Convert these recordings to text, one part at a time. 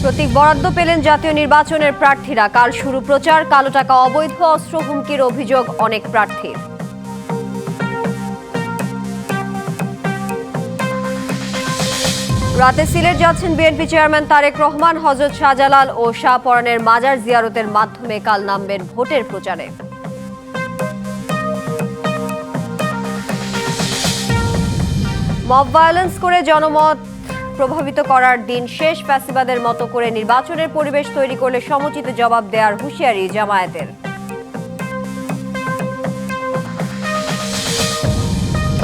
প্রতীক বরাদ্দ পেলেন জাতীয় নির্বাচনের প্রার্থীরা। কাল শুরু প্রচার। কালো টাকা, অবৈধ অস্ত্র, হুমকির অভিযোগ অনেক প্রার্থীর। রাতে সিলেট যাচ্ছেন বিএনপি চেয়ারম্যান তারেক রহমান। হযরত শাহজালাল ও শাহপরানের মাজার জিয়ারতের মাধ্যমে কাল নামবেন ভোটের প্রচারে। মব ভায়োলেন্স করে জনমত প্রভাবিত করার দিন শেষ। ফ্যাসিবাদের মতো করে নির্বাচনের পরিবেশ তৈরি করলে সমুচিত জবাব দেওয়ার হুঁশিয়ারি জামায়াতের।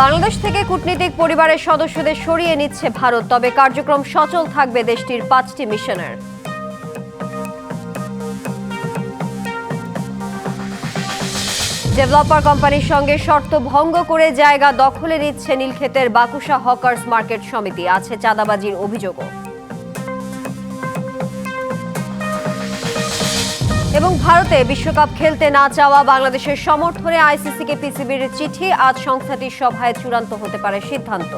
বাংলাদেশ থেকে কূটনীতিক পরিবারের সদস্যদের সরিয়ে নিচ্ছে ভারত, তবে কার্যক্রম সচল থাকবে দেশটির 5টি মিশনের। ডেভেলপার কোম্পানির সঙ্গে শর্ত ভঙ্গ করে জায়গা দখলে নিচ্ছে নীলক্ষেতের বাকুশা হকার্স মার্কেট সমিতি। আছে চাঁদাবাজির অভিযোগও। এবং ভারতে বিশ্বকাপ খেলতে না চাওয়া বাংলাদেশের সমর্থনে আইসিসিকে পিসিবির চিঠি। আজ সংস্থাটির সভায় চূড়ান্ত হতে পারে সিদ্ধান্ত।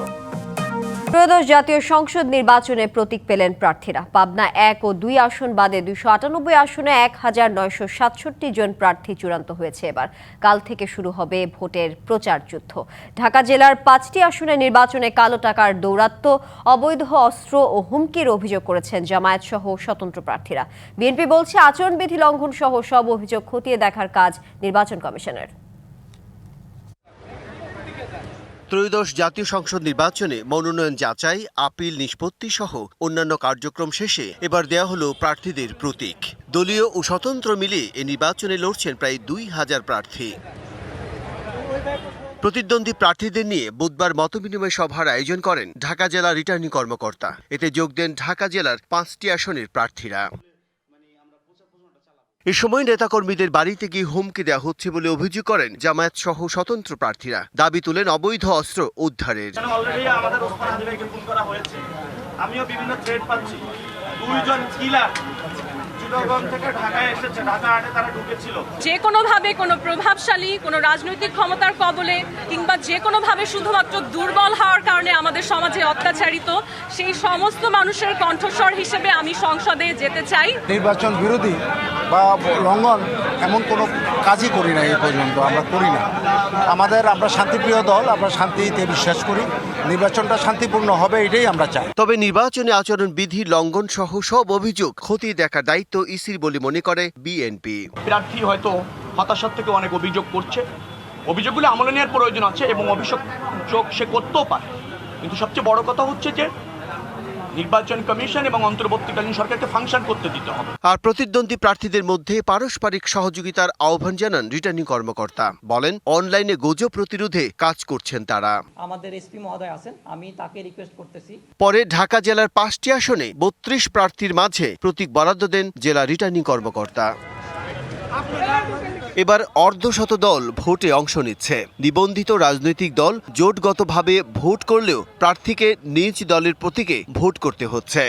ত্রয়োদশ জাতীয় সংসদ নির্বাচনে প্রতীক পেলেন প্রার্থীরা। পাবনা 1 ও 2 আসন বাদে 298 আসনে 1967 জন প্রার্থী চূড়ান্ত হয়েছে। এবার কাল থেকে শুরু হবে ভোটের প্রচার যুদ্ধ। ঢাকা জেলার 5টি আসনে নির্বাচনে কালো টাকার দৌরাত্ম্য, অবৈধ অস্ত্র ও হুমকির অভিযোগ করেছেন জামায়াত সহ স্বতন্ত্র প্রার্থীরা। বিএনপি বলছে আচরণবিধি লঙ্ঘন সহ সব অভিযোগ খতিয়ে দেখার কাজ নির্বাচন কমিশনের। ত্রয়োদশ জাতীয় সংসদ নির্বাচনে মনোনয়ন যাচাই, আপিল নিষ্পত্তি সহ অন্যান্য কার্যক্রম শেষে এবার দেয়া হলো প্রার্থীদের প্রতীক। দলীয় ও স্বতন্ত্র মিলিয়ে এ নির্বাচনে লড়ছেন প্রায় 2000 প্রার্থী। প্রতিদ্বন্দ্বী প্রার্থীদের নিয়ে বুধবার মতবিনিময় সভার আয়োজন করেন ঢাকা জেলা রিটার্নিং কর্মকর্তা। এতে যোগ দেন ঢাকা জেলার 5টি আসনের প্রার্থীরা। এ সময় নেতাকর্মীদের বাড়িতে গিয়ে হুমকি দেওয়া হচ্ছে বলে অভিযোগ করেন জামায়াত সহ স্বতন্ত্র প্রার্থীরা। দাবি তুলেন অবৈধ অস্ত্র উদ্ধারের। আমিও বিভিন্ন থ্রেড পাচ্ছি। 2 জন কিলার চিটাগং থেকে ঢাকায় এসেছে, ঢাকা আটে তারা ঢুকেছিল। যে কোনোভাবে কোনো প্রভাবশালী কোনো রাজনৈতিক ক্ষমতার কবলে কিংবা যে কোনোভাবে শুধুমাত্র দুর্বল হওয়ার কারণে আমাদের সমাজে অত্যাচারিত সেই সমস্ত মানুষের কণ্ঠস্বর হিসেবে আমি সংসদে যেতে চাই। নির্বাচন বিরোধী বা লঙ্ঘন এমন কোনো কাজই করি না, এই পর্যন্ত আমরা করি না। আমরা শান্তিপ্রিয় দল, আমরা শান্তিতে বিশ্বাস করি। নির্বাচনটা শান্তিপূর্ণ হবে, এটাই আমরা চাই। তবে নির্বাচনে আচরণ বিধি লঙ্ঘন সহ সব অভিযোগ খতিয়ে দেখার দায়িত্ব ইসির বলে মনে করে বিএনপি। প্রার্থী হয়তো হতাশার থেকে অনেক অভিযোগ করছে, অভিযোগগুলো আমলে নেওয়ার প্রয়োজন আছে এবং অভিযোগ সে করতেও পারে। কিন্তু সবচেয়ে বড় কথা হচ্ছে যে নির্বাচন কমিশন এবং অন্তর্বর্তীকালীন সরকারকে ফাংশন করতে দিতে হবে। আর প্রতিদ্বন্দ্বী প্রার্থীদের মধ্যে পারস্পরিক সহযোগিতার আহ্বান জানান রিটার্নিং কর্মকর্তা। বলেন অনলাইনে গুজব প্রতিরোধে কাজ করছেন তারা। আমাদের এসপি মহোদয় আছেন, আমি তাকে রিকোয়েস্ট করতেছি। পরে ঢাকা জেলার 5টি আসনে 32 প্রার্থীর মাঝে প্রতীক বরাদ্দ দেন জেলা রিটার্নিং কর্মকর্তা। এবার অর্ধশত দল ভোটে অংশ নিচ্ছে। নিবন্ধিত রাজনৈতিক দল জোটগতভাবে ভোট করলেও প্রার্থীকে নিজ দলের প্রতীকে ভোট করতে হচ্ছে।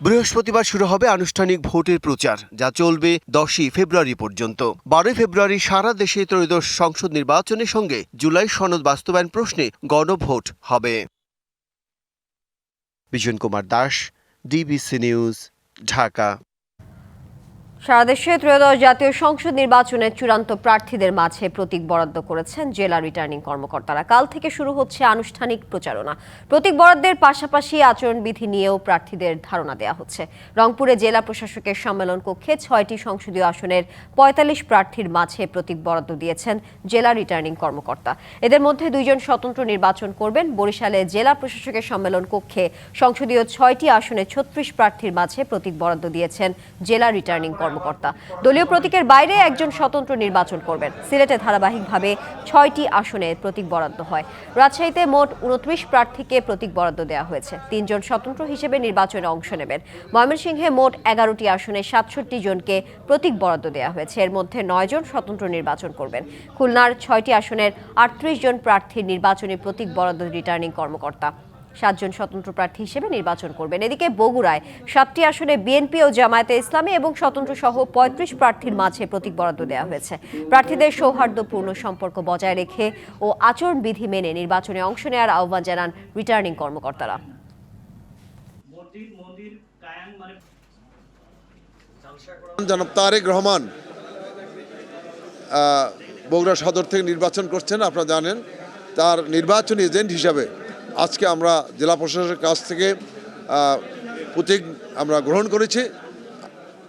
বৃহস্পতিবার শুরু হবে আনুষ্ঠানিক ভোটের প্রচার, যা চলবে 10ই ফেব্রুয়ারি পর্যন্ত। 12 ফেব্রুয়ারি সারা দেশে ত্রয়োদশ সংসদ নির্বাচনের সঙ্গে জুলাই সনদ বাস্তবায়ন প্রশ্নে গণভোট হবে। Bijan Kumar Das, DBC news, Dhaka. সারা দেশে ত্রয়োদশ জাতীয় সংসদ নির্বাচনের চূড়ান্ত প্রার্থীদের মাঝে প্রতীক বরাদ্দ করেছেন জেলা রিটার্নিং কর্মকর্তারা। কাল থেকে শুরু হচ্ছে আনুষ্ঠানিক প্রচারণা। প্রতীক বরাদ্দের পাশাপাশি আচরণবিধি নিয়েও প্রার্থীদের ধারণা দেওয়া হচ্ছে। রংপুরে জেলা প্রশাসকের সম্মেলন কক্ষে 6টি সংসদীয় আসনের 45 প্রার্থীর মাঝে প্রতীক বরাদ্দ দিয়েছেন জেলা রিটার্নিং কর্মকর্তা। এদের মধ্যে 2 জন স্বতন্ত্র নির্বাচন করবেন। বরিশালে জেলা প্রশাসকের সম্মেলন কক্ষে সংসদীয় 6টি আসনে 36 প্রার্থীর মাঝে প্রতীক বরাদ্দ দিয়েছেন জেলা রিটার্নিং কর্মকর্তা। দলীয় প্রতীকের বাইরে একজন স্বতন্ত্র নির্বাচন করবেন। সিলেটে ধারাবাহিকভাবে 6টি আসনে প্রতীক বরাদ্দ হয়। রাজশাহীতে মোট 29 প্রার্থীকে প্রতীক বরাদ্দ দেওয়া হয়েছে। 3 জন স্বতন্ত্র হিসেবে নির্বাচনে অংশ নেবেন। ময়মনসিংহে মোট 11টি আসনে 67 জনকে প্রতীক বরাদ্দ দেওয়া হয়েছে। এর মধ্যে 9 জন স্বতন্ত্র নির্বাচন করবেন। খুলনার 6টি আসনের 38 জন প্রার্থীর নির্বাচনী প্রতীক বরাদ্দ রিটার্নিং কর্মকর্তা। 7 জন স্বতন্ত্র প্রার্থী হিসেবে নির্বাচন করবেন। এদিকে বগুড়ায় 7টি আসনে বিএনপি ও জামায়াতে ইসলামী এবং স্বতন্ত্র সহ 35 প্রার্থীর মাঝে প্রতীক বরাদ্দ দেওয়া হয়েছে। প্রার্থীদের সৌহার্দ্যপূর্ণ সম্পর্ক বজায় রেখে ও আচরণবিধি মেনে নির্বাচনে অংশ নেওয়ার আহ্বান জানান রিটার্নিং কর্মকর্তারা। জনাব তারেক রহমান বগুড়া সদর থেকে নির্বাচন করছেন, আপনারা জানেন। তার নির্বাচনী এজেন্ট হিসাবে আজকে আমরা জেলা প্রশাসনের কাছ থেকে প্রতীক আমরা গ্রহণ করেছি।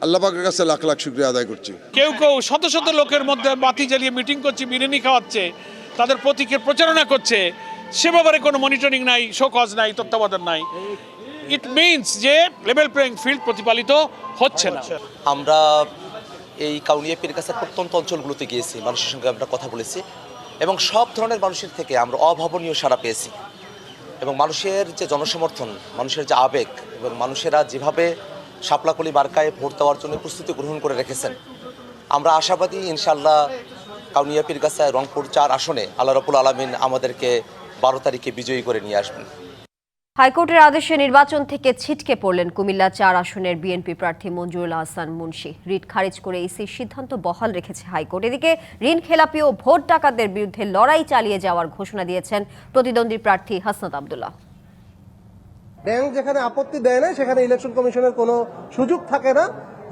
আল্লাহ পাকের কাছে লাখ লাখ শুকরিয়া আদায় করছি। কেউ কেউ শত শত লোকের মধ্যে বাতি জ্বালিয়ে মিটিং করছে, বিরিয়ানি খাওয়াচ্ছে, তাদের প্রতীকের প্রচারণা করছে, সে ব্যাপারে কোনো মনিটরিং নাই, শোকজ নাই, তত্ত্বাবধান নাই। ইট মিনস যে লেভেল প্লেইং ফিল্ড প্রতিপালিত হচ্ছে না। আমরা এই কাউনিয়া পীরগাছার প্রত্যন্ত অঞ্চলগুলোতে গিয়েছি, মানুষের সঙ্গে আমরা কথা বলেছি এবং সব ধরনের মানুষের থেকে আমরা অভাবনীয় সাড়া পেয়েছি। এবং মানুষের যে জনসমর্থন, মানুষের যে আবেগ এবং মানুষেরা যেভাবে শাপলাকলি মার্কায় ভোট দেওয়ার জন্য প্রস্তুতি গ্রহণ করে রেখেছেন, আমরা আশাবাদী ইনশাআল্লাহ কাউনিয়া পীরগাছায় রংপুর 4 আসনে আল্লাহ রাব্বুল আলামিন আমাদেরকে 12 তারিখে বিজয়ী করে নিয়ে আসবেন। হাইকোর্টের আদেশে নির্বাচন থেকে ছিটকে পড়লেন কুমিল্লা 4 আসনের বিএনপি প্রার্থী মঞ্জুরুল আহসান মুন্সি। রিট খারিজ করে ইসির সিদ্ধান্ত বহাল রেখেছে হাইকোর্ট। এদিকে ঋণ খেলাপি ও ভোট ডাকাতদের বিরুদ্ধে লড়াই চালিয়ে যাওয়ার ঘোষণা দিয়েছেন প্রতিদ্বন্দ্বী প্রার্থী হাসনাত আব্দুল্লাহ। ব্যাংক যেখানে আপত্তি দেয় না, সেখানে ইলেকশন কমিশনের কোনো সুযোগ থাকে না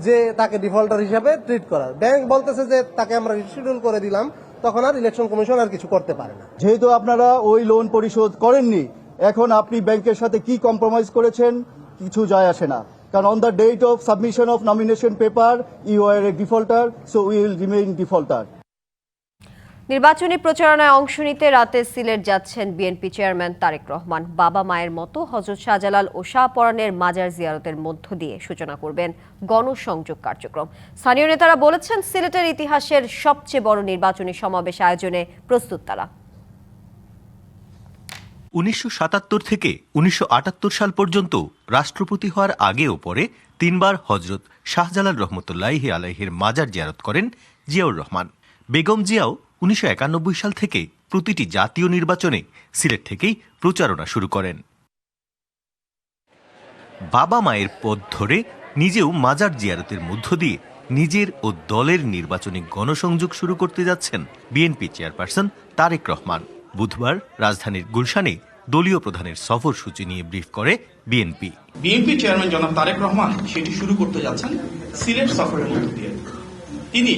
যে তাকে ডিফল্টার হিসাবে ট্রিট করার। ব্যাংক বলতেছে যে তাকে আমরা রিশিডিউল করে দিলাম, তখন আর ইলেকশন কমিশন আর কিছু করতে পারে না। যেহেতু আপনারা ওই লোন পরিশোধ করেননি, এখন আপনি ব্যাংকের সাথে কি কম্প্রোমাইজ করেছেন কিছু যায় আসে না, কারণ on the date of submission of nomination paper you are a defaulter, so we will remain defaulter. নির্বাচনী প্রচারণায় অংশ নিতে রাতে সিলেট যাচ্ছেন বিএনপি চেয়ারম্যান তারেক রহমান। বাবা মায়ের মতো হযরত শাহজালাল ও শাহপরানের মাজার জিয়ারতের মধ্য দিয়ে সূচনা করবেন গণসংযোগ কার্যক্রম। স্থানীয় নেতারা বলেছেন, সিলেটের ইতিহাসের সবচেয়ে বড় নির্বাচনী সমাবেশ আয়োজনে প্রস্তুত তারা। 1977 থেকে 1978 সাল পর্যন্ত রাষ্ট্রপতি হওয়ার আগে ও পরে 3 বার হযরত শাহজালাল রহমতুল্লাহি আলাইহির মাজার জিয়ারত করেন জিয়াউর রহমান। বেগম জিয়াও 1991 সাল থেকে প্রতিটি জাতীয় নির্বাচনে সিলেট থেকেই প্রচারণা শুরু করেন। বাবা মায়ের পথ ধরে নিজেও মাজার জিয়ারতের মধ্য দিয়ে নিজের ও দলের নির্বাচনী গণসংযোগ শুরু করতে যাচ্ছেন বিএনপি চেয়ারপারসন তারেক রহমান। বুধবার রাজধানীর গুলশানে দলীয় প্রধানের সফর সূচি নিয়ে ব্রিফ করে বিএনপি। বিএনপি চেয়ারম্যান জনাব তারেক রহমান সেটি শুরু করতে যাচ্ছেন সিলেট সফরের মধ্য দিয়ে। তিনি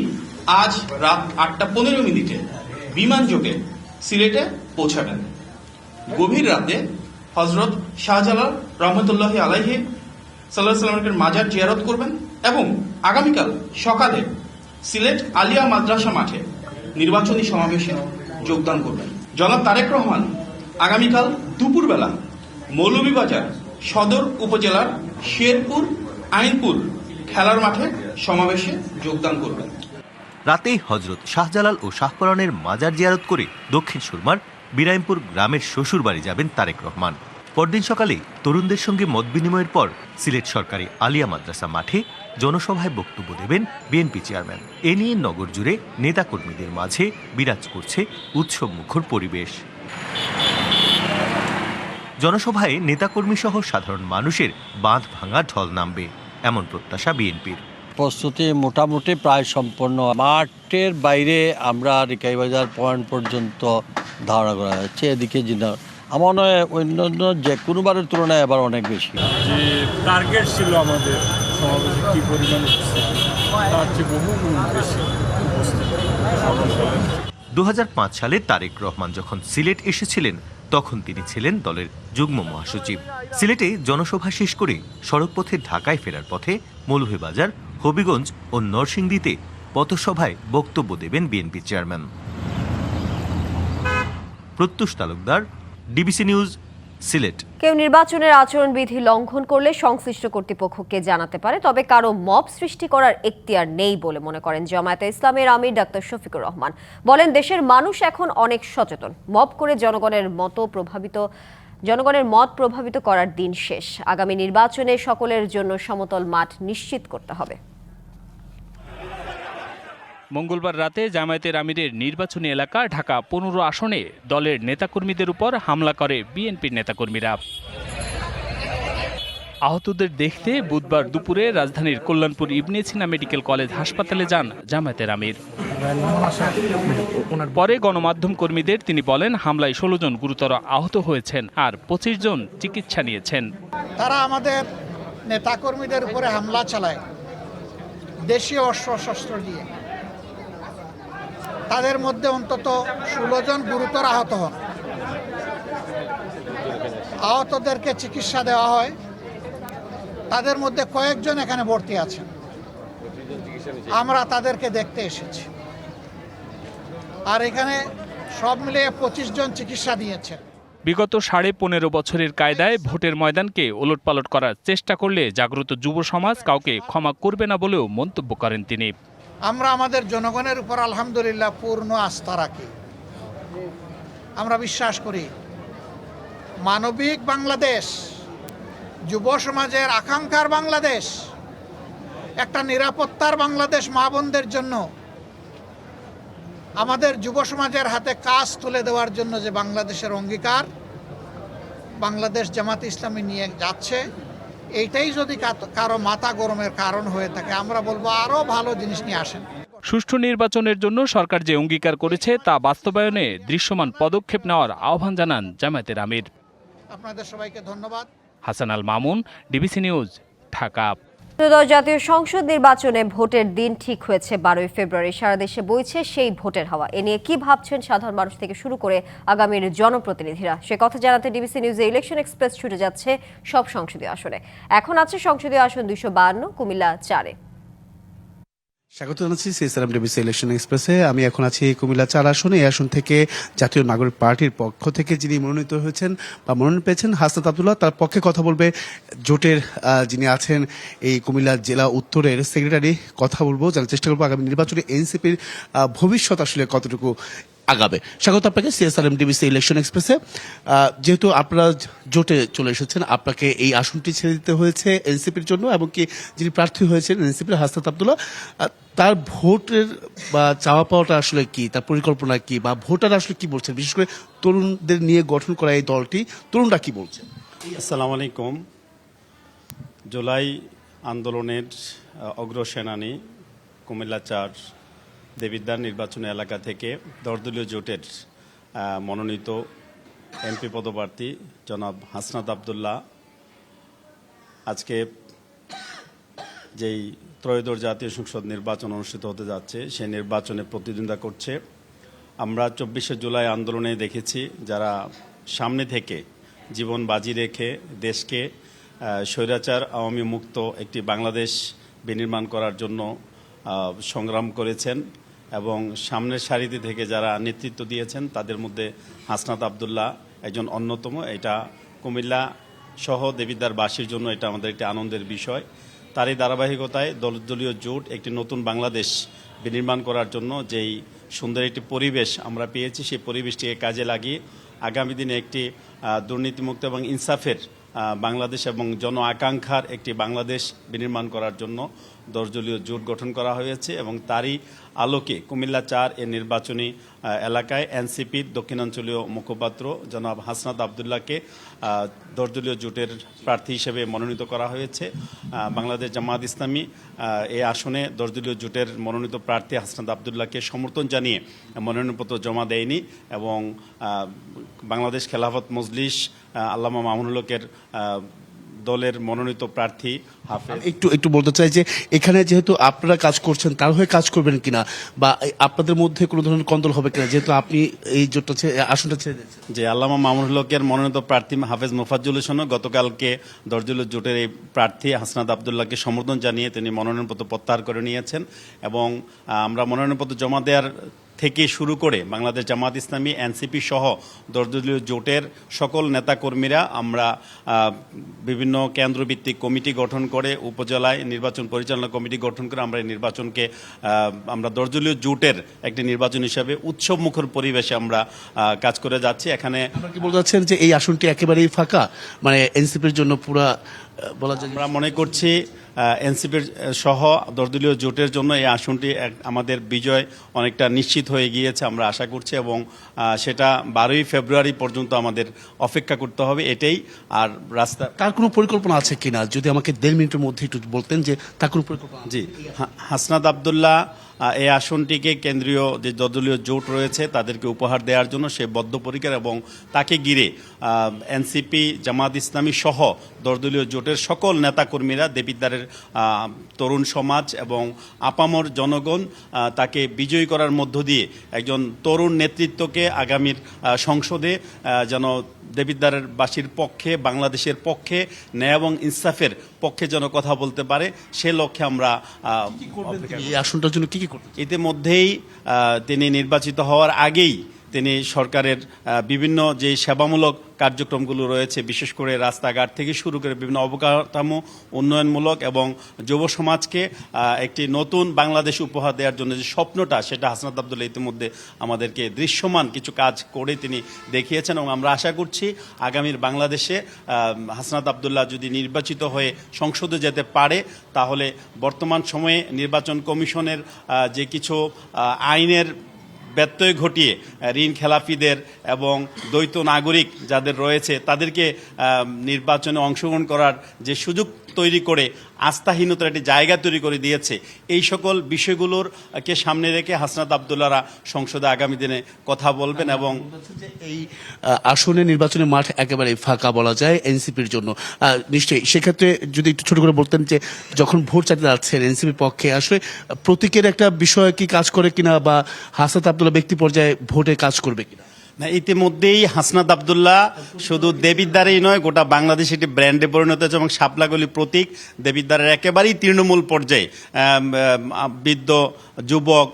আজ রাত 8:15 বিমান যোগে সিলেটে পৌঁছাবেন। গভীর রাতে হযরত শাহজালাল রহমতুল্লাহি আলাইহি সাল্লাল্লাহু আলাইহি ওয়াসাল্লামের মাজার জিয়ারত করবেন এবং আগামীকাল সকালে সিলেট আলিয়া মাদ্রাসা মাঠে নির্বাচনী সমাবেশে যোগদান করবেন। জনাব তারেক রহমান আগামীকাল দুপুরবেলা মৌলভীবাজার সদর উপজেলার শেরপুর আইনপুর খেলার মাঠে সমাবেশে যোগদান করবেন। রাতেই হযরত শাহজালাল ও শাহপরানের মাজার জিয়ারত করে দক্ষিণ সুরমার বিরাইমপুর গ্রামের শ্বশুর বাড়ি যাবেন তারেক রহমান। পরদিন সকালে তরুণদের সঙ্গে মত বিনিময়ের পর সিলেট সরকারি আলিয়া মাদ্রাসা মাঠে জনসভায় বক্তব্য দেবেন বিএনপি চেয়ারম্যান। এ নিয়ে নগর জুড়ে নেতাকর্মীদের মাঝে বিরাজ করছে উৎসব মুখর পরিবেশ। জনসভায় নেতাকর্মী সহ সাধারণ মানুষের বাঁধ ভাঙা ঢল নামবে, এমন প্রত্যাশা বিএনপির। প্রস্তুতি মোটামুটি প্রায় সম্পন্ন। মাঠের বাইরে আমরা রিকাইবাজার পয়েন্ট পর্যন্ত ধারণা করা যাচ্ছে। এদিকে আমার মনে হয় অন্যান্য যে কোনোবারের তুলনায় এবার অনেক বেশি। যে টার্গেট ছিল আমাদের সমাবেশে কি পরিমাণ তার চেয়ে বহু বেশি। 2005 সালে তারেক রহমান যখন সিলেট এসেছিলেন তখন তিনি ছিলেন দলের যুগ্ম মহাসচিব। সিলেটে জনসভা শেষ করে সড়কপথে ঢাকায় ফেরার পথে মৌলভীবাজার, হবিগঞ্জ ও নরসিংদীতে পথসভায় বক্তব্য দেবেন বিএনপি চেয়ারম্যান। প্রত্যুষ তালুকদার, ডিবিসি নিউজ, সিলেট। কেউ নির্বাচনের আচরণবিধি লঙ্ঘন করলে সংশ্লিষ্ট কর্তৃপক্ষকে জানাতে পারে, তবে কারো মব সৃষ্টি করার এখতিয়ার নেই বলে মনে করেন জামায়াতে ইসলামের আমির ডাক্তার শফিকুর রহমান। বলেন, দেশের মানুষ এখন অনেক সচেতন। মব করে জনগণের মত প্রভাবিত করার দিন শেষ। আগামী নির্বাচনে সকলের জন্য সমতল মাঠ নিশ্চিত করতে হবে। মঙ্গলবার রাতে জামায়াতের আমিরের নির্বাচনী এলাকা ঢাকা 15 আসনে দলের নেতাকর্মীদের উপর হামলা করে বিএনপির নেতাকর্মীরা। আহতদের দেখতে বুধবার দুপুরে রাজধানীর কল্যাণপুর ইবনে সিনা মেডিকেল কলেজ হাসপাতালে যান জামায়াতের আমির। পরে গণমাধ্যম কর্মীদের তিনি বলেন, হামলায় 16 জন গুরুতর আহত হয়েছেন আর 25 জন চিকিৎসা নিয়েছেন। তারা আমাদের নেতাকর্মীদের উপরে হামলা চালায় দেশীয় অস্ত্রশস্ত্র দিয়ে। তাদের মধ্যে অন্তত 16 জন গুরুতর আহত হন। আহতদেরকে চিকিৎসা দেওয়া হয়, তাদের মধ্যে কয়েকজন এখানে ভর্তি আছেন। আমরা তাদেরকে দেখতে এসেছি। আর এখানে সব মিলিয়ে 25 জন চিকিৎসা দিয়েছেন। বিগত 15.5 বছরের কায়দায় ভোটের ময়দানকে ওলটপালট করার চেষ্টা করলে জাগ্রত যুব সমাজ কাউকে ক্ষমা করবে না বলেও মন্তব্য করেন তিনি। আমরা আমাদের জনগণের উপর আলহামদুলিল্লাহ পূর্ণ আস্থা রাখি। আমরা বিশ্বাস করি মানবিক বাংলাদেশ, যুব সমাজের আকাঙ্ক্ষার বাংলাদেশ, একটা নিরাপত্তার বাংলাদেশ মা বোনদের জন্য, আমাদের যুব সমাজের হাতে কাজ তুলে দেওয়ার জন্য যে বাংলাদেশের অঙ্গীকার বাংলাদেশ জামাতে ইসলামী নিয়ে যাচ্ছে, এইটাই যদি কারো মাথা গরমের কারণ হয়ে থাকে, আমরা বলবো আরও ভালো জিনিস নিয়ে আসেন। সুষ্ঠু নির্বাচনের জন্য সরকার যে অঙ্গীকার করেছে তা বাস্তবায়নে দৃশ্যমান পদক্ষেপ নেওয়ার আহ্বান জানান জামায়াতের আমির। আপনাদের সবাইকে ধন্যবাদ। Hasan Al Mamun, DBC news, Dhaka. ত্রয়োদশ জাতীয় সংসদ নির্বাচনে ভোটের দিন ঠিক হয়েছে 12 ফেব্রুয়ারি। সারা দেশে বইছে সেই ভোটের হাওয়া। এ নিয়ে কি ভাবছেন সাধারণ মানুষ থেকে শুরু করে আগামীর জনপ্রতিনিধিরা, সে কথা জানাতে ডিবিসি নিউজে ইলেকশন এক্সপ্রেস ছুটে যাচ্ছে সব সংসদীয় আসনে। এখন আছে সংসদীয় আসন 252, কুমিল্লা 4-এ। স্বাগত জানাচ্ছি সিএসআরএম ডিবিসি ইলেকশন এক্সপ্রেসে। আমি এখন আছি কুমিল্লা 4 আসনে। এই আসন থেকে জাতীয় নাগরিক পার্টির পক্ষ থেকে যিনি মনোনীত হয়েছেন বা মনোনয়ন পেয়েছেন হাসনাত আব্দুল্লাহ, তার পক্ষে কথা বলবে জোটের যিনি আছেন এই কুমিল্লা জেলা উত্তরের সেক্রেটারি। কথা বলবো, জানার চেষ্টা করবো আগামী নির্বাচনে এনসিপির ভবিষ্যৎ আসলে কতটুকু আগাবে। স্বাগত আপনাকে সিএসআরএম ডিবিসি ইলেকশন এক্সপ্রেসে। যেহেতু আপনারা জোটে চলে এসেছেন, আপনাকে এই আসনটি ছেড়ে দিতে হয়েছে এনসিপির জন্য, এবং কি যিনি প্রার্থী হয়েছেন এনসিপির হাসনাত আব্দুল্লাহ, তার ভোটের বা চাওয়া পাওয়াটা আসলে কি, তার পরিকল্পনা কি, বা ভোটার আসলে কি বলছেন, বিশেষ করে তরুণদের নিয়ে গঠন করা এই দলটি, তরুণরা কি বলছেন? আসসালামু আলাইকুম। জুলাই আন্দোলনের অগ্রসেনানী কুমিল্লা 4 দেবিদ্বার নির্বাচনী এলাকা থেকে দলদলীয় জোটের মনোনীত এমপি পদপ্রার্থী জনাব হাসনাত আব্দুল্লাহ আজকে যেই ত্রয়োদশ জাতীয় সংসদ নির্বাচন অনুষ্ঠিত হতে যাচ্ছে সেই নির্বাচনে প্রতিদ্বন্দ্বিতা করছে। আমরা 24শে জুলাই আন্দোলনে দেখেছি যারা সামনে থেকে জীবন বাজি রেখে দেশকে স্বৈরাচার আওয়ামী মুক্ত একটি বাংলাদেশ বিনির্মাণ করার জন্য সংগ্রাম করেছেন, এবং সামনের সারিতে থেকে যারা নেতৃত্ব দিয়েছেন তাদের মধ্যে হাসনাত আব্দুল্লাহ একজন অন্যতম। এটা কুমিল্লা সহ দেবিদ্বারবাসীর জন্য এটা আমাদের একটি আনন্দের বিষয়। তারই ধারাবাহিকতায় দলীয় জোট একটি নতুন বাংলাদেশ বিনির্মাণ করার জন্য যেই সুন্দর একটি পরিবেশ আমরা পেয়েছি, সেই পরিবেশটিকে কাজে লাগিয়ে আগামী দিনে একটি দুর্নীতিমুক্ত এবং ইনসাফের বাংলাদেশ এবং জন আকাঙ্ক্ষার একটি বাংলাদেশ বিনির্মাণ করার জন্য দলীয় জোট গঠন করা হয়েছে, এবং তারই আলোকে কুমিল্লা 4 এর নির্বাচনী এলাকায় এনসিপির দক্ষিণাঞ্চলীয় মুখপাত্র জনাব হাসনাত আব্দুল্লাহকে দলীয় জোটের প্রার্থী হিসেবে মনোনীত করা হয়েছে। বাংলাদেশ জামাত ইসলামী এই আসনে দলীয় জোটের মনোনীত প্রার্থী হাসনাত আব্দুল্লাহকে সমর্থন জানিয়ে মনোনয়নপত্র জমা দেয়নি, এবং বাংলাদেশ খেলাফত মজলিস আল্লামা মামুনুল হকের দলের মনোনীত প্রার্থী হাফেজ। একটু বলতে চাই যে এখানে যেহেতু আপনারা কাজ করছেন, তার হয়ে কাজ করবেন কিনা, বা আপনাদের মধ্যে কোনো ধরনের কন্দল হবে কিনা, যেহেতু আপনি এই জোটটা আসনটা ছেড়ে দিয়েছেন? যে আল্লামা মামুনুল হকের মনোনীত প্রার্থী হাফেজ মোফাজ্জুল হোসেনও গতকালকে দলীয় জোটের এই প্রার্থী হাসনাত আব্দুল্লাহকে সমর্থন জানিয়ে তিনি মনোনয়নপত্র প্রত্যাহার করে নিয়েছেন, এবং আমরা মনোনয়নপত্র জমা দেওয়ার থেকে শুরু করে বাংলাদেশ জামাত ইসলামী, এনসিপি সহ দলীয় জোটের সকল নেতাকর্মীরা আমরা বিভিন্ন কেন্দ্রভিত্তিক কমিটি গঠন করে উপজেলায় নির্বাচন পরিচালনা কমিটি গঠন করে আমরা এই নির্বাচনকে আমরা দলীয় জোটের একটি নির্বাচন হিসাবে উৎসবমুখর পরিবেশে আমরা কাজ করে যাচ্ছি। এখানে কি বলতে চাচ্ছেন যে এই আসনটি একেবারেই ফাঁকা, মানে এনসিপির জন্য পুরা বলা যায়? আমরা মনে করছি এনসিপির সহ দলীয় জোটের জন্য এই আসনটি আমাদের বিজয় অনেকটা নিশ্চিত হয়ে গিয়েছে আমরা আশা করছি, এবং সেটা 12ই ফেব্রুয়ারি পর্যন্ত আমাদের অপেক্ষা করতে হবে এটাই। আর রাস্তা তার কোনো পরিকল্পনা আছে কিনা যদি আমাকে 1.5 মিনিটের মধ্যে একটু বলতেন যে তার কোনো পরিকল্পনা? জি, হাসনাত আব্দুল্লাহ এই আসনটিকে কেন্দ্রীয় যে দলীয় জোট রয়েছে তাদেরকে উপহার দেওয়ার জন্য সে বদ্ধপরিকর এবং তাকে ঘিরে এনসিপি, জামাত ইসলামী সহ দলীয় জোটের সকল নেতাকর্মীরা, দেবিদ্বারের তরুণ সমাজ এবং আপামর জনগণ তাকে বিজয়ী করার মধ্য দিয়ে একজন তরুণ নেতৃত্বকে আগামীর সংসদে যেন দেবিদ্বারের বাসীর পক্ষে, বাংলাদেশের পক্ষে, ন্যায় এবং ইনসাফের পক্ষে যেন কথা বলতে পারে সে লক্ষ্যে আমরা এই আসনটার জন্য কি করতে ইতিমধ্যেই তিনি নির্বাচিত হওয়ার আগেই তিনি সরকারের বিভিন্ন যে সেবামূলক কার্যক্রমগুলো রয়েছে, বিশেষ করে রাস্তাঘাট থেকে শুরু করে বিভিন্ন অবকাঠামো উন্নয়নমূলক এবং যুব সমাজকে একটি নতুন বাংলাদেশ উপহার দেওয়ার জন্য যে স্বপ্নটা, সেটা হাসনাত আব্দুল্লাহ ইতিমধ্যে আমাদেরকে দৃশ্যমান কিছু কাজ করে তিনি দেখিয়েছেন এবং আমরা আশা করছি আগামীর বাংলাদেশে হাসনাত আব্দুল্লাহ যদি নির্বাচিত হয়ে সংসদে যেতে পারে তাহলে বর্তমান সময়ে নির্বাচন কমিশনের যে কিছু আইনের ব্যত্যয় ঘটিয়ে ঋণ খেলাপিদের এবং দ্বৈত নাগরিক যাদের রয়েছে তাদেরকে নির্বাচনে অংশগ্রহণ করার যে সুযোগ তৈরি করে আস্থাহীনতার একটি জায়গা তৈরি করে দিয়েছে, এই সকল বিষয়গুলোরকে সামনে রেখে হাসনাত আব্দুল্লাহরা সংসদে আগামী দিনে কথা বলবেন এবং এই আসনে নির্বাচনের মাঠ একেবারে ফাঁকা বলা যায় এনসিপির জন্য। নিশ্চয়ই সেক্ষেত্রে যদি একটু ছোট করে বলতেন যে যখন ভোট চাইতে যাচ্ছেন এনসিপির পক্ষে, আসলে প্রতীকের একটা বিষয় কি কাজ করে কিনা বা হাসনাত আব্দুল্লাহ ব্যক্তি পর্যায়ে ভোটে কাজ করবে কিনা? না, ইতিমধ্যেই হাসনাত আব্দুল্লাহ শুধু দেবিদ্বারেই নয়, গোটা বাংলাদেশ একটি ব্র্যান্ডে পরিণত হয়েছে এবং শাপলাগুলি প্রতীক দেবিদ্বারের একেবারেই তৃণমূল পর্যায়ে বৃদ্ধ, যুবক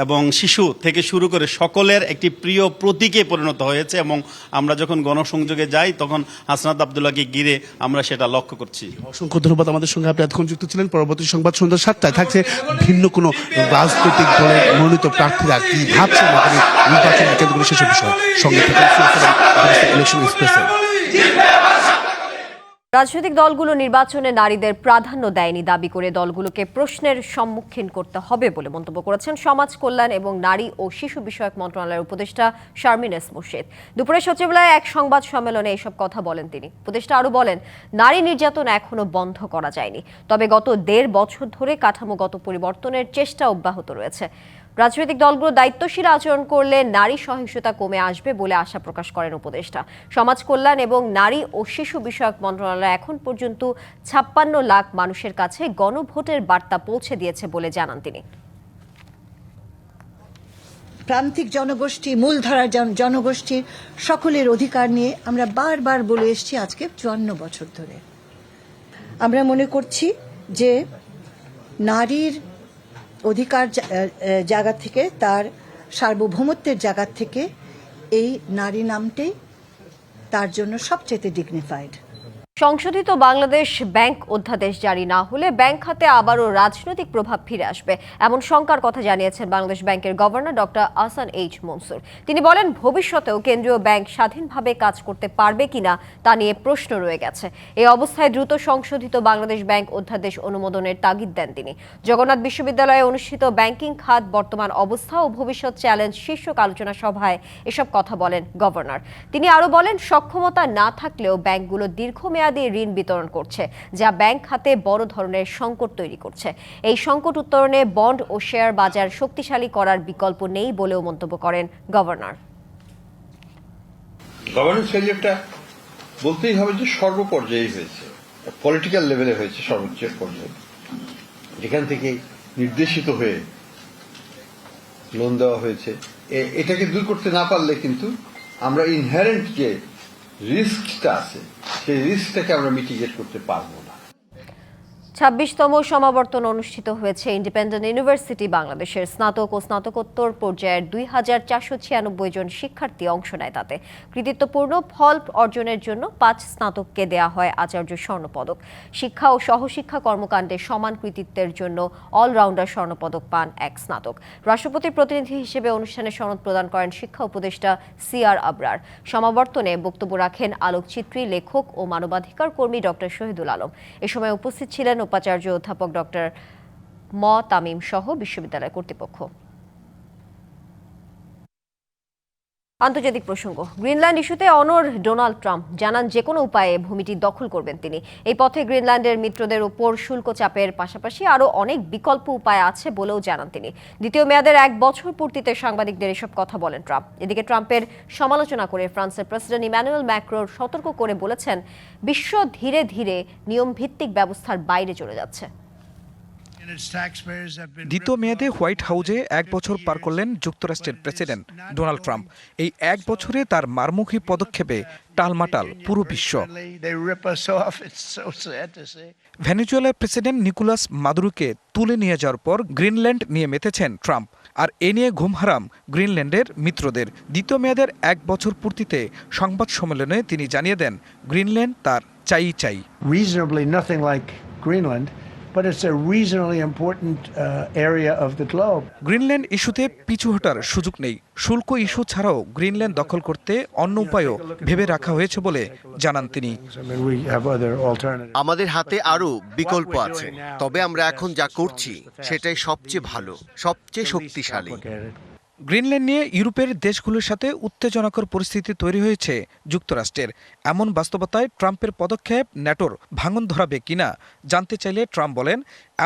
এবং শিশু থেকে শুরু করে সকলের একটি প্রিয় প্রতীকে পরিণত হয়েছে এবং আমরা যখন গণসংযোগে যাই তখন হাসনাত আব্দুল্লাহকে ঘিরে আমরা সেটা লক্ষ্য করছি। অসংখ্য ধন্যবাদ আমাদের সঙ্গে আপনি এতক্ষণ যুক্ত ছিলেন। পরবর্তী সংবাদ সন্ধ্যা 7টায় থাকছে ভিন্ন কোনো রাজনৈতিক দলের মনোনীত প্রার্থীরা কি ভাবছেন আগামী নির্বাচনের কেন্দ্র করে সেসব বিষয়। সঙ্গে ইলেকশন এক্সপ্রেসে। রাজনৈতিক দলগুলো নির্বাচনে নারীদের প্রাধান্য দেয়নি দাবি করে দলগুলোকে প্রশ্নের সম্মুখীন করতে হবে বলে মন্তব্য করেছেন সমাজ কল্যাণ এবং নারী ও শিশু বিষয়ক মন্ত্রণালয়ের উপদেষ্টা শারমিন এস মুর্শিদ। দুপুরে সচিবালয়ে এক সংবাদ সম্মেলনে এসব কথা বলেন তিনি। উপদেষ্টা আরও বলেন, নারী নির্যাতন এখনো বন্ধ করা যায়নি, তবে গত 1.5 বছর ধরে কাঠামোগত পরিবর্তনের চেষ্টা অব্যাহত রয়েছে। রাজনৈতিক দলগুলো দায়িত্বশীল আচরণ করলে নারী সহিংসতা কমে আসবে বলে আশা প্রকাশ করেন উপদেষ্টা। সমাজ কল্যাণ এবং নারী ও শিশু বিষয়ক মন্ত্রণালয় এখন পর্যন্ত 56 লাখ মানুষের কাছে গণভোটের বার্তা পৌঁছে দিয়েছে বলে জানান তিনি। প্রান্তিক জনগোষ্ঠী, মূলধারার জনগোষ্ঠীর সকলের অধিকার নিয়ে আমরা বারবার বলে এসেছি আজকে 54 বছর ধরে। আমরা মনে করছি যে নারীর অধিকার জায়গা থেকে, তার সার্বভৌমত্বের জায়গা থেকে এই নারী নামটাই তার জন্য সবচেয়ে ডিগনিফাইড। সংশোধিত বাংলাদেশ ব্যাংক অধ্যাদেশ জারি না হলে ব্যাংক খাতে আবারও রাজনৈতিক প্রভাব ফিরে আসবে, এমন শঙ্কার কথা জানিয়েছেন বাংলাদেশ ব্যাংকের governor doctor Ahsan H Mansur. তিনি বলেন, ভবিষ্যতেও কেন্দ্রীয় ব্যাংক স্বাধীনভাবে কাজ করতে পারবে কিনা তা নিয়ে প্রশ্ন রয়ে গেছে। এই অবস্থায় দ্রুত সংশোধিত বাংলাদেশ ব্যাংক অধ্যাদেশ অনুমোদনের তাগিদ দেন তিনি। জগন্নাথ বিশ্ববিদ্যালয়ে অনুষ্ঠিত ব্যাংকিং খাত বর্তমান অবস্থা ও ভবিষ্যৎ চ্যালেঞ্জ শীর্ষক আলোচনা সভায় এসব কথা বলেন গভর্নর। তিনি আরও বলেন, সক্ষমতা না থাকলেও ব্যাংকগুলো দীর্ঘমেয়াদী ঋণ বিতরণ করছে, যা ব্যাংক খাতে বড় ধরনের সংকট তৈরি করছে। এই সংকট উত্তরণে বন্ড ও শেয়ার বাজার শক্তিশালী করার বিকল্প নেই বলেও মন্তব্য করেন গভর্নর। গভর্নেন্স ফেলিয়ারটা বলতেই হবে যে সর্বপর্যায়ে হয়েছে, পলিটিক্যাল লেভেলে হয়েছে, সর্বোচ্চ পর্যায়ে, যেখান থেকে নির্দেশিত হয়ে লোন দেওয়া হয়েছে। এটাকে দূর করতে না পারলে কিন্তু আমরা ইনহেরেন্ট যে রিস্কটা আছে সেই রিস্কটাকে আমরা মিটিগেট করতে পারবো না। 26তম সমাবর্তন অনুষ্ঠিত হয়েছে ইন্ডিপেন্ডেন্ট ইউনিভার্সিটি বাংলাদেশের। স্নাতক ও স্নাতকোত্তর পর্যায়ের 2496 জন শিক্ষার্থী অংশ নেয়। তাতে কৃতিত্বপূর্ণ ফল অর্জনের জন্য 5 স্নাতককে দেয়া হয় আচার্য স্বর্ণপদক। শিক্ষা ও সহশিক্ষা কর্মকাণ্ডে সমান কৃতিত্বের জন্য অলরাউন্ডার স্বর্ণপদক পান 1 স্নাতক। রাষ্ট্রপতির প্রতিনিধি হিসেবে অনুষ্ঠানে সনদ প্রদান করেন শিক্ষা উপদেষ্টা CR আবরার। সমাবর্তনে বক্তব্য রাখেন আলোকচিত্রী, লেখক ও মানবাধিকার কর্মী ডক্টর শহীদুল আলম। এ সময় উপস্থিত ছিলেন উপাচার্য অধ্যাপক ডক্টর তামিম সহ বিশ্ববিদ্যালয় কর্তৃপক্ষ। আন্তর্জাতিক প্রসঙ্গ, গ্রিনল্যান্ড ইস্যুতে অনড় ডোনাল্ড ট্রাম্প জানান যে কোনো উপায়ে ভূমিটি দখল করবেন তিনি। এই পথে গ্রিনল্যান্ডের মিত্রদের উপর শুল্ক চাপের পাশাপাশি আরও অনেক বিকল্প উপায় আছে বলেও জানান তিনি। দ্বিতীয় মেয়াদের 1 বছর পূর্তিতে সাংবাদিকদের এসব কথা বলেন ট্রাম্প। এদিকে ট্রাম্পের সমালোচনা করে ফ্রান্সের প্রেসিডেন্ট ইমানুয়েল ম্যাক্রোন সতর্ক করে বলেছেন, বিশ্ব ধীরে ধীরে নিয়মভিত্তিক ব্যবস্থার বাইরে চলে যাচ্ছে। দ্বিতীয় মেয়াদে হোয়াইট হাউসে 1 বছর পার করলেন যুক্তরাষ্ট্রের প্রেসিডেন্ট ডোনাল্ড ট্রাম্প। এই 1 বছরে তার মারমুখী পদক্ষেপে টালমাটাল পুরো বিশ্ব। ভেনেজুয়েলার প্রেসিডেন্ট নিকোলাস মাদুরোকে তুলে নিয়ে যাওয়ার পর গ্রিনল্যান্ড নিয়ে মেতেছেন ট্রাম্প। আর এ নিয়ে ঘুম হারাম গ্রিনল্যান্ডের মিত্রদের। দ্বিতীয় মেয়াদের 1 বছর পূর্তিতে সংবাদ সম্মেলনে তিনি জানিয়ে দেন, গ্রিনল্যান্ড তার চাই। Reasonably nothing like Greenland, but it's a reasonably important area of the globe. Greenland ইস্যুতে পিছু হটার সুযোগ নেই। শুল্ক ইস্যু ছাড়াও গ্রিনল্যান্ড দখল করতে অন্য উপায়ও ভেবে রাখা হয়েছে বলে জানান তিনি। আমাদের হাতে আরও বিকল্প আছে, তবে আমরা এখন যা করছি সেটাই সবচেয়ে ভালো, সবচেয়ে শক্তিশালী। গ্রিনল্যান্ড নিয়ে ইউরোপের দেশগুলোর সাথে উত্তেজনাকর পরিস্থিতি তৈরি হয়েছে যুক্তরাষ্ট্রের। এমন বাস্তবতায় ট্রাম্পের পদক্ষেপ ন্যাটোর ভাঙন ধরাবে কিনা জানতে চাইলে ট্রাম্প বলেন,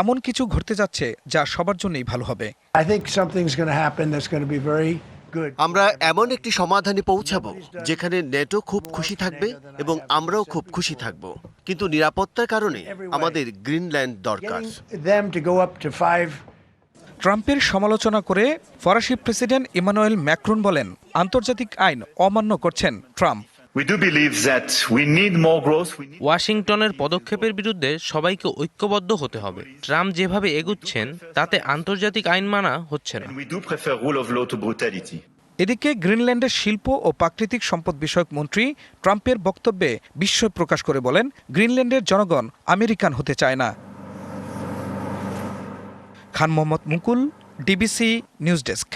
এমন কিছু ঘটতে যাচ্ছে যা সবার জন্যই ভালো হবে। আমরা এমন একটি সমাধানে পৌঁছাবো যেখানে নেটো খুব খুশি থাকবে এবং আমরাও খুব খুশি থাকব, কিন্তু নিরাপত্তার কারণে আমাদের গ্রিনল্যান্ড দরকার। ট্রাম্পের সমালোচনা করে ফরাসি প্রেসিডেন্ট ইমানুয়েল ম্যাক্রন বলেন, আন্তর্জাতিক আইন অমান্য করছেন ট্রাম্প। ওয়াশিংটনের পদক্ষেপের বিরুদ্ধে সবাইকে ঐক্যবদ্ধ হতে হবে। ট্রাম্প যেভাবে এগুচ্ছেন তাতে আন্তর্জাতিক আইন মানা হচ্ছে না। এদিকে গ্রিনল্যান্ডের শিল্প ও প্রাকৃতিক সম্পদ বিষয়ক মন্ত্রী ট্রাম্পের বক্তব্যে বিস্ময় প্রকাশ করে বলেন, গ্রিনল্যান্ডের জনগণ আমেরিকান হতে চায় না। খান মোহাম্মদ মুকুল, ডিবিসি নিউজ ডেস্ক।